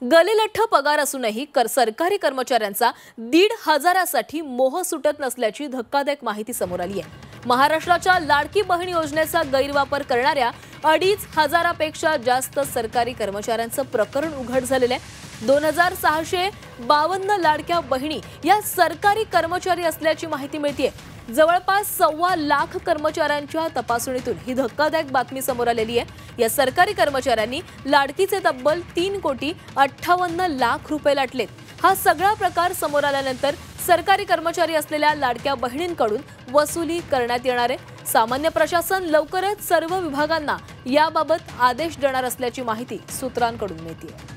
गलेलठ्ठ पगार असूनही सरकारी कर्मचाऱ्यांचा 1,500साठी मोह सुटत नसल्याची धक्कादायक माहिती समोर आली आहे। महाराष्ट्राच्या लाडकी बहीण योजनेचा गैरवापर करणाऱ्या 2,500पेक्षा जास्त सरकारी कर्मचाऱ्यांचं प्रकरण उघड झालेलं आहे। 2,652 लाडक्या बहिणी या सरकारी कर्मचारी असल्याची माहिती मिळते। जवळपास 1.25 लाख कर्मचाऱ्यांच्या तपासणीतून ही धक्कादायक बातमी समोर आलेली आहे। या सरकारी कर्मचाऱ्यांनी लाडकीचे तब्बल 3,58,00,000 रुपये लाटलेत। हा सगळा प्रकार समोर आल्यानंतर सरकारी कर्मचारी असलेल्या लाडक्या बहिणींकडून वसुली करण्यात येणार आहे। सामान्य प्रशासन लवकरच सर्व विभागांना याबाबत आदेश देणार असल्याची माहिती सूत्रांकडून मिळते।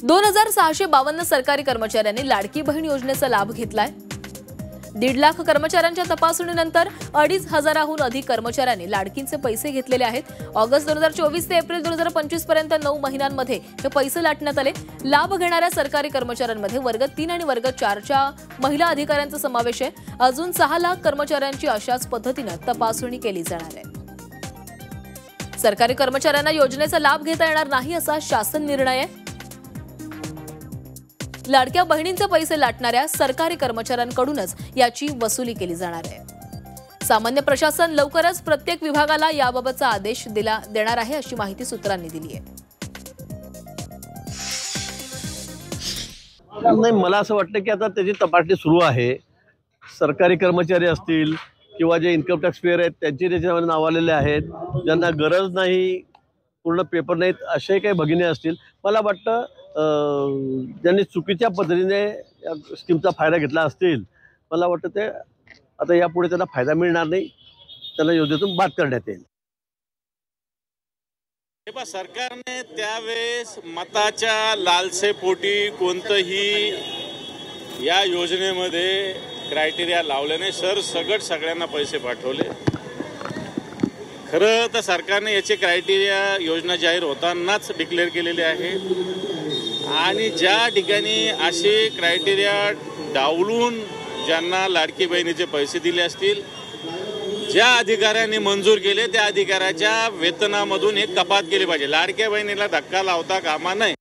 2,652 सरकारी कर्मचाऱ्यांनी लाडकी बहीण योजनेचा लाभ घेतलाय। 1.5 लाख कर्मचाऱ्यांच्या तपासणीनंतर 2,500हून अधिक कर्मचाऱ्यांनी लाडकींचे पैसे घेतलेले आहेत। ऑगस्ट 2024 ते एप्रिल 2025 पर्यंत 9 महिन्यांमध्ये हे पैसे लाटण्यात आले। लाभ घेणाऱ्या सरकारी कर्मचाऱ्यांमध्ये वर्ग 3 आणि वर्ग 4च्या महिला अधिकाऱ्यांचा समावेश आहे। अजून 6 लाख कर्मचाऱ्यांची अशाच पद्धतीने तपासणी केली जाणार आहे। सरकारी कर्मचाऱ्यांना योजनेचा लाभ घेता येणार नाही असा शासन निर्णय आहे। लाडक्या बहिणींचे पैसे लाटणाऱ्या सरकारी कर्मचाऱ्यांकडूनच याची वसुली केली जाणार आहे। सामान्य प्रशासन लवकरच प्रत्येक विभागाला याबाबतचा आदेश देणार आहे अशी माहिती सूत्रांनी दिली आहे। नाही, मला असं वाटतं की आता त्याची तपासणी सुरू आहे। सरकारी कर्मचारी असतील किंवा जे इन्कम टॅक्स पेअर आहेत त्यांची त्याच्यामध्ये नाव आलेले आहेत, ज्यांना गरज नाही, पूर्ण पेपर नाहीत, असे काही भगिनी असतील, मला वाटतं ज्यांनी चुकीच्या पद्धतीने या स्कीमचा फायदा घेतला असतील, मला वाटतं ते आता यापुढे त्यांना फायदा मिळणार नाही, त्यांना योजनेतून बाद करण्यात येईल। सरकारने त्यावेळेस मताच्या लालसेपोटी कोणतंही या योजनेमध्ये क्रायटेरिया लावले नाही। सरसकट सगळ्यांना पैसे पाठवले। खरं तर सरकारने याचे क्रायटेरिया योजना जाहीर होतानाच डिक्लेअर केलेले आहे आणि ज्या ठिकाणी असे क्रायटेरिया डावलून ज्यांना लाडकी बहिणीचे पैसे दिले असतील, ज्या अधिकाऱ्यांनी मंजूर केले त्या अधिकाऱ्याच्या वेतनामधून हे कपात केली पाहिजे। लाडक्या बहिणीला धक्का लावता कामा नये।